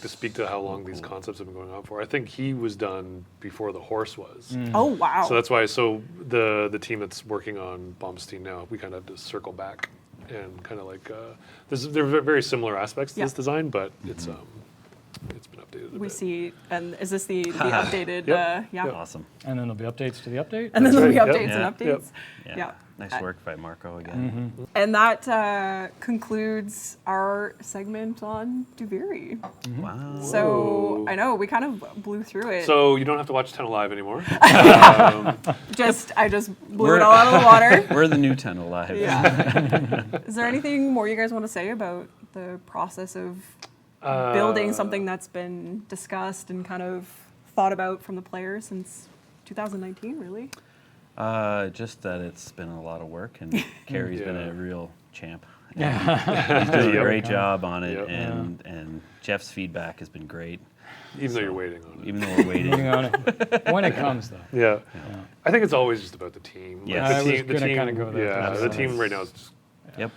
speak to how long these concepts have been going on for, I think he was done before the horse was. Oh, wow. So that's why. So the team that's working on Bombastine now, we kind of have to circle back and kind of there are very similar aspects to this design, but it's been updated. A We bit. see, and is this the updated? Yep. Yeah. Yep. Awesome. And then there'll be updates to the update. And then there'll be That's updates right. and Yep. updates. Yeah. Yeah. Nice work by Marco again. And that concludes our segment on Duviri. Wow. So I know we kind of blew through it. So you don't have to watch Tenno Live anymore. I just blew it all out of the water. We're the new Tenno Live. Yeah. Is there anything more you guys want to say about the process of building something that's been discussed and kind of thought about from the players since 2019, really? Just that it's been a lot of work, and Kary's been a real champ. Yeah. He's doing a Yep. great job on it, Yep. and Geoff's feedback has been great. Even though you're waiting on it. Even though we're waiting. Moving on it. When it comes, though. Yeah. I think it's always just about the team. Yes. The I was team, the gonna team, kinda go there. Yeah, the Absolutely. team right now is just, Yep.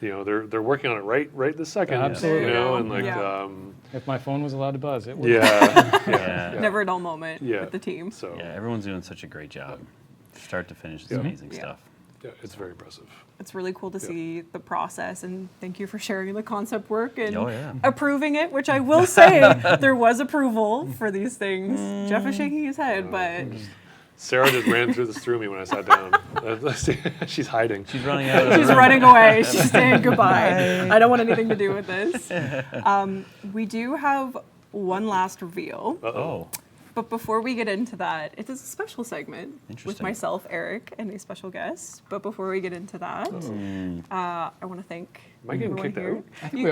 they're working on it right this second. Absolutely. You know, There and you go. If my phone was allowed to buzz, it would. Yeah. Never a dull moment Yeah. with the team. So Yeah, everyone's doing such a great job. Start to finish, it's Yeah. amazing Yeah. stuff. yeah, it's very impressive. It's really cool to see the process, and thank you for sharing the concept work and Oh, yeah. approving it, which I will say there was approval for these things. Geoff is shaking his head, but Sarah just ran through me when I sat down. She's hiding. She's running out of she's running away. She's saying goodbye. I don't want anything to do with this. We do have one last reveal. Oh, But before we get into that, it is a special segment with Interesting. myself, Eric, and a special guest. But before we get into that, I want to thank Am I getting everyone kicked here. out? I think we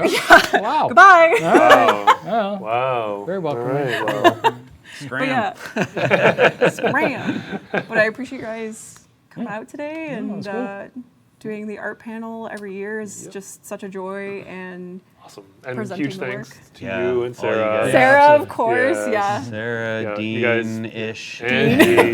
are. Wow. Goodbye. Wow. Well, Wow. Very welcome. All right. Well, But yeah, scram. But I appreciate you guys coming out today and it's cool. doing the art panel every year is just such a joy. And awesome. And Presenting huge the thanks work. to Yeah, you all and you Sarah. guys. Sarah, of absolutely. course, Yes. yeah. Sarah, Yeah, you guys- Dean-ish. And Dean.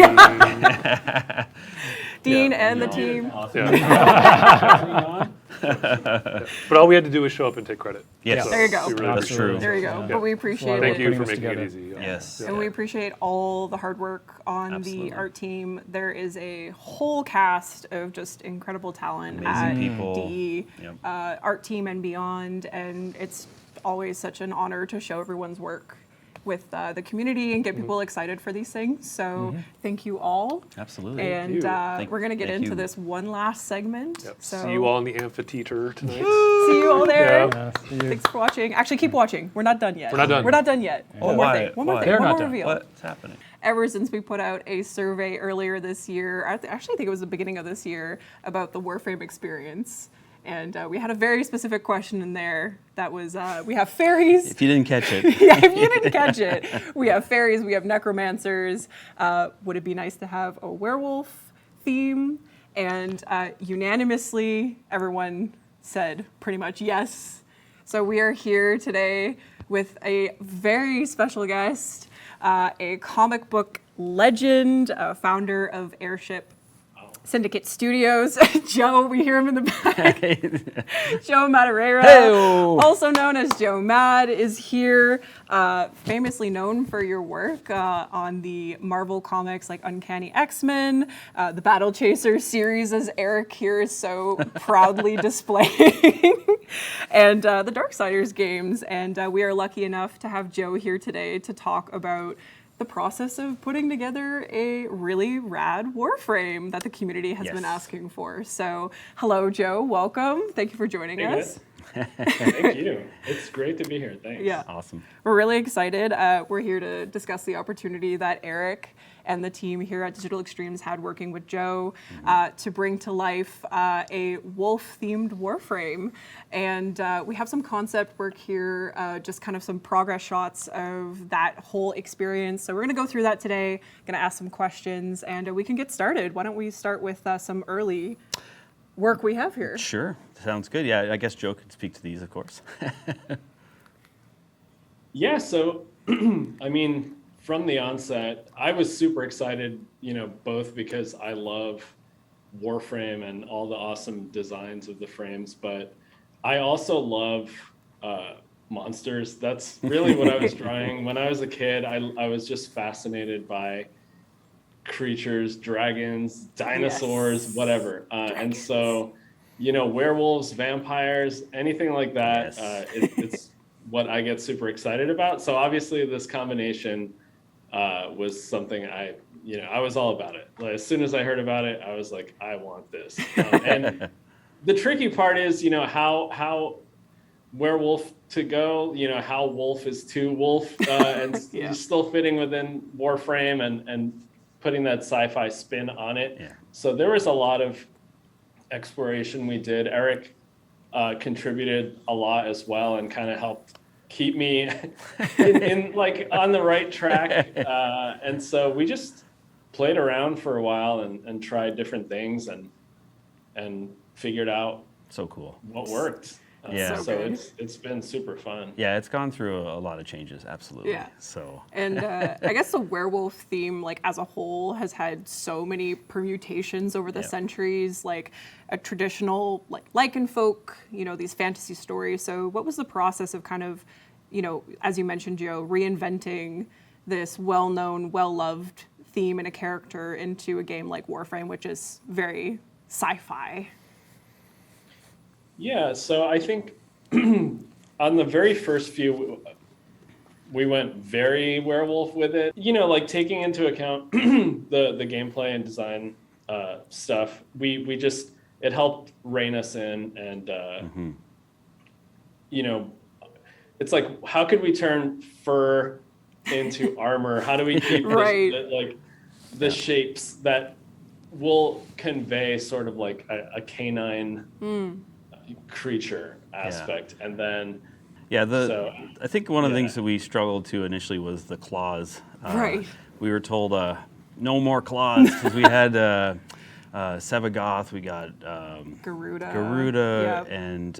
Dean Yeah. and the team. Yeah. But all we had to do was show up and take credit. Yes. So There you go. we really That's appreciate true. it. There you go. Yeah. But we Well, appreciate Thank it. you Putting for this making it together. easy. Yes. And we appreciate all the hard work on Absolutely. the art team. There is a whole cast of just incredible talent Amazing at people. the Yep. art team and beyond. And it's always such an honor to show everyone's work with the community and get people excited for these things. So thank you all. Absolutely. And you. we're going to get Thank into you. this one last segment. Yep. So See you all in the amphitheater tonight. See you all there. Yeah. see you. Thanks for watching. Actually, keep watching. We're not done yet. We're not done. We're not done yet. Oh, One more why? thing. One more Why? thing. They're One not more done. reveal. What's happening? Ever since we put out a survey earlier this year, actually I think it was the beginning of this year, about the Warframe experience. And we had a very specific question in there that was, we have fairies. If you didn't catch it, Yeah, if you didn't catch it, we have fairies, we have necromancers. Would it be nice to have a werewolf theme? and unanimously, everyone said pretty much yes. So we are here today with a very special guest, a comic book legend, founder of Airship Syndicate Studios, Joe, we hear him in the back. Joe Madureira, Hey-o. also known as Joe Mad, is here, famously known for your work on the Marvel comics like Uncanny X-Men, the Battle Chaser series, as Eric here is so proudly displaying, and the Darksiders games. And we are lucky enough to have Joe here today to talk about the process of putting together a really rad Warframe that the community has been asking for. So, hello, Joe. Welcome. Thank you for joining us. Thank you. It's great to be here. Thanks. Yeah. Awesome. We're really excited. We're here to discuss the opportunity that Eric and the team here at Digital Extremes had working with Joe to bring to life a wolf-themed Warframe. And we have some concept work here, just kind of some progress shots of that whole experience. So we're going to go through that today, going to ask some questions, and we can get started. Why don't we start with some early work we have here? Sure. Sounds good. Yeah, I guess Joe could speak to these, of course. Yeah, so, I mean, from the onset, I was super excited, both because I love Warframe and all the awesome designs of the frames, but I also love monsters. That's really what I was drawing. When I was a kid, I was just fascinated by creatures, dragons, dinosaurs, whatever. And so, werewolves, vampires, anything like that, it's what I get super excited about. So obviously this combination was something I was all about it. Like, as soon as I heard about it, I was like, I want this. And the tricky part is, how werewolf to go, how wolf is to wolf, and still fitting within Warframe and putting that sci-fi spin on it. Yeah. So there was a lot of exploration we did. Eric contributed a lot as well and kind of helped keep me in like on the right track. And so we just played around for a while and tried different things and figured out So cool. what worked. Yeah. So it's been super fun. Yeah, it's gone through a lot of changes, absolutely. Yeah. So. And I guess the werewolf theme, like as a whole, has had so many permutations over the centuries, like a traditional like lycanfolk, these fantasy stories. So what was the process of kind of, as you mentioned, Joe, reinventing this well-known, well-loved theme and a character into a game like Warframe, which is very sci-fi? Yeah, so I think on the very first few, we went very werewolf with it. Like taking into account the gameplay and design stuff, we just, it helped rein us in and, it's like, how could we turn fur into armor? How do we keep the shapes that will convey sort of like a canine creature aspect, and then I think one of the things that we struggled to initially was the claws. We were told no more claws because we had Sevagoth, we got Garuda, and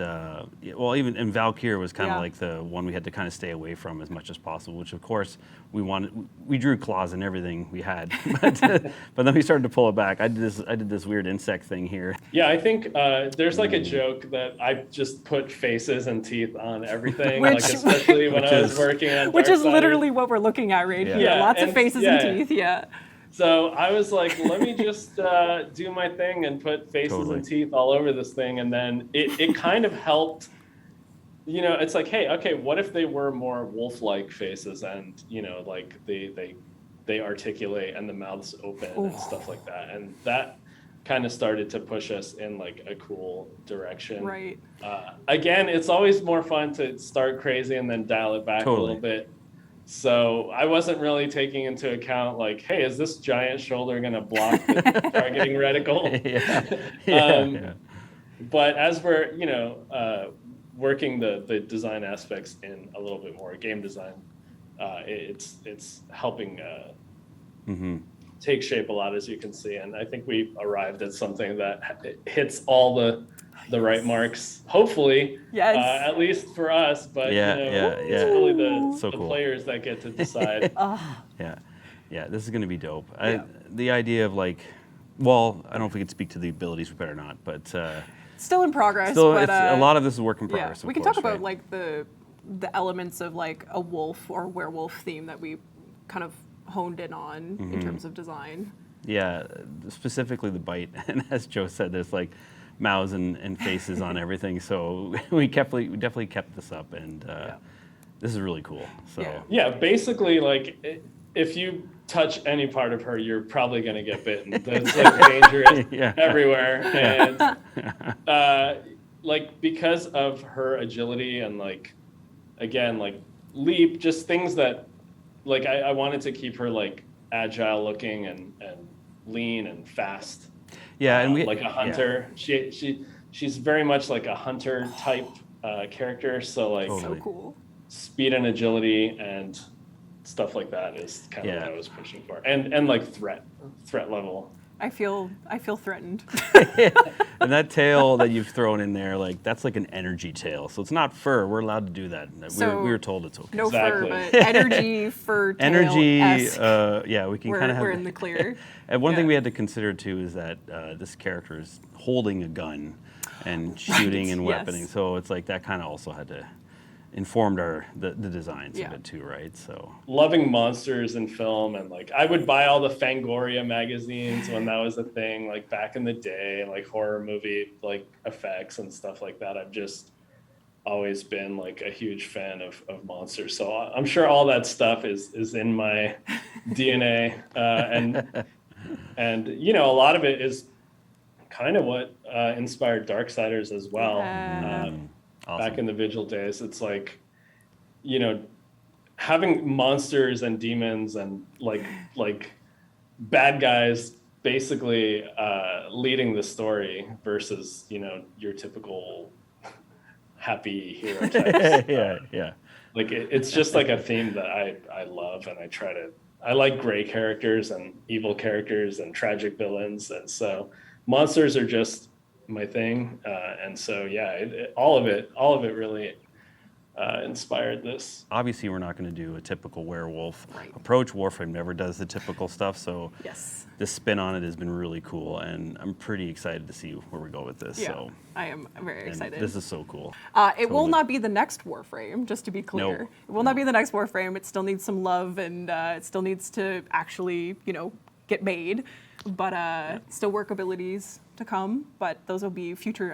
even Valkyr was kind of like the one we had to kind of stay away from as much as possible. Which of course we drew claws in everything we had, but then we started to pull it back. I did this weird insect thing here. Yeah, I think there's like a joke that I just put faces and teeth on everything, especially when I was working on which is Darksiders. Literally what we're looking at right here. Yeah, Lots of faces and teeth. Yeah. So I was like, let me just do my thing and put faces and teeth all over this thing. And then it kind of helped, it's like, hey, okay, what if they were more wolf-like faces and, like they articulate and the mouth's open and stuff like that. And that kind of started to push us in like a cool direction. Right. Again, it's always more fun to start crazy and then dial it back a little bit. So I wasn't really taking into account like, hey, is this giant shoulder going to block the targeting reticle? But as we're, working the design aspects in a little bit more game design, it's helping take shape a lot, as you can see. And I think we arrived at something that hits all the right marks, hopefully, Yes. at least for us. But it's really the cool. players that get to decide. Yeah, this is going to be dope. The idea of like, well, I don't know if we could speak to the abilities, we better not, but Still in progress. still, but, a lot of this is work in progress. we can talk about like the elements of like a wolf or werewolf theme that we kind of honed in on in terms of design. Yeah, specifically the bite, and as Joe said, there's like mouths and faces on everything. So we definitely kept this up, and this is really cool. So Yeah, basically, like if you touch any part of her, you're probably gonna get bitten. That's like dangerous everywhere, and like because of her agility and like again like leap, just things that like I wanted to keep her like agile looking and lean and fast. Yeah, and like a hunter. She's very much like a hunter type character. So like Totally. So cool. speed and agility and stuff like that is kind of what I was pushing for. And like threat level. I feel threatened. And that tail that you've thrown in there, like that's like an energy tail. So it's not fur. We're allowed to do that. So we were told it's okay. No Exactly. fur, but energy fur tail. Energy, esque. we can kind of have. We're in the clear. And one thing Yeah. we had to consider too is that this character is holding a gun and shooting and yes. weaponing. So it's like that kind of also had to informed the designs Yeah. of it too, right? So Loving monsters in film, and like I would buy all the Fangoria magazines when that was a thing, like back in the day, like horror movie like effects and stuff like that. I've just always been like a huge fan of monsters, so I'm sure all that stuff is in my DNA, and you know a lot of it is kind of what inspired Darksiders as well. awesome. Back in the Vigil days, it's like, you know, having monsters and demons and like bad guys basically leading the story versus, you know, your typical happy hero types. yeah. Like it's just like a theme that I love, and I like gray characters and evil characters and tragic villains, and so monsters are just my thing, and so all of it really inspired this. Obviously, we're not going to do a typical werewolf Right. approach. Warframe never does the typical stuff, so Yes. this spin on it has been really cool, and I'm pretty excited to see where we go with this. Yeah. So I am very and excited. this is so cool. It will Totally. not be the next Warframe, just to be clear. No. It will not be the next Warframe. It still needs some love, and it still needs to actually, you know, get made. But still work abilities to come. But those will be future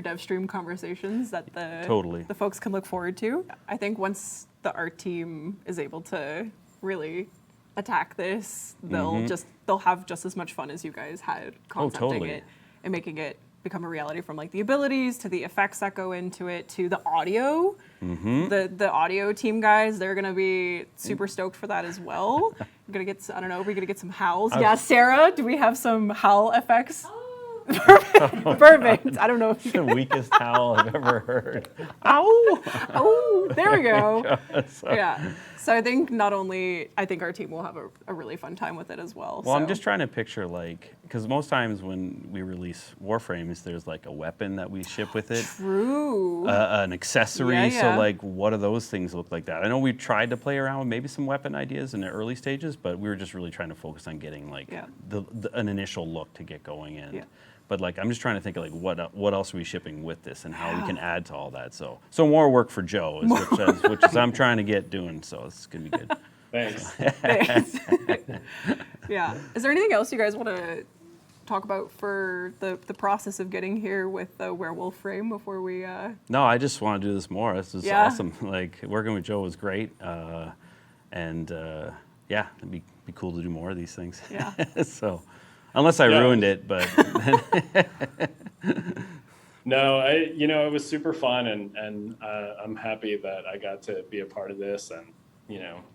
dev stream conversations that the folks can look forward to. I think once the art team is able to really attack this, they'll have just as much fun as you guys had concepting it and making it become a reality, from like the abilities to the effects that go into it to the audio. The audio team guys, they're gonna be super stoked for that as well. We're gonna get, I don't know, we're gonna get some howls. Yeah, Sarah, do we have some howl effects? Perfect. I don't know if you The weakest howl I've ever heard. Ow! Oh, there we go. So- Yeah. So I think I think our team will have a really fun time with it as well. Well, so. I'm just trying to picture, like, because most times when we release Warframes, there's like a weapon that we ship with it, True. an accessory. Yeah. So, like, what do those things look like that? I know we tried to play around with maybe some weapon ideas in the early stages, but we were just really trying to focus on getting like an initial look to get going in. Yeah. But like, I'm just trying to think of like what else are we shipping with this and how we can add to all that. So more work for Joe, which is I'm trying to get doing. So it's gonna be good. Thanks. Thanks. Yeah. Is there anything else you guys want to talk about for the process of getting here with the werewolf frame before we? No, I just want to do this more. This is Yeah. awesome. Like working with Joe was great, and it'd be cool to do more of these things. Yeah. So, unless I ruined it, but No, it was super fun, and I'm happy that I got to be a part of this, and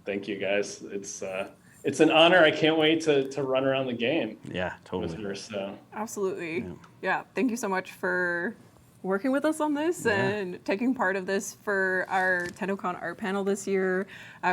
thank you guys. It's an honor. I can't wait to run around the game yeah, with totally. her. So Absolutely. Yeah. Thank you so much for working with us on this and taking part of this for our TennoCon art panel this year.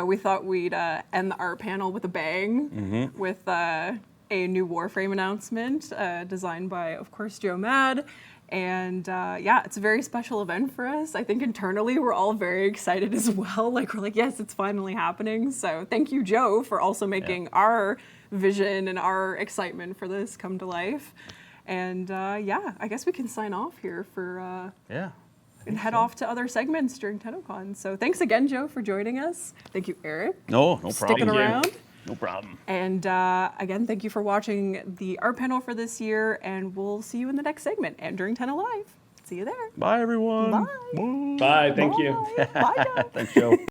We thought we'd end the art panel with a bang with a new Warframe announcement designed by, of course, Joe Mad. And yeah, it's a very special event for us. I think internally we're all very excited as well. Like, we're like, yes, it's finally happening. So thank you, Joe, for also making our vision and our excitement for this come to life. And yeah, I guess we can sign off here for and head off to other segments during TennoCon. So thanks again, Joe, for joining us. Thank you, Eric. No problem. Sticking around. No problem. And again, thank you for watching the art panel for this year, and we'll see you in the next segment and during Tenno Live. See you there. Bye, everyone. Bye. Bye. Thank you. Bye, Joe. Thanks, Joe.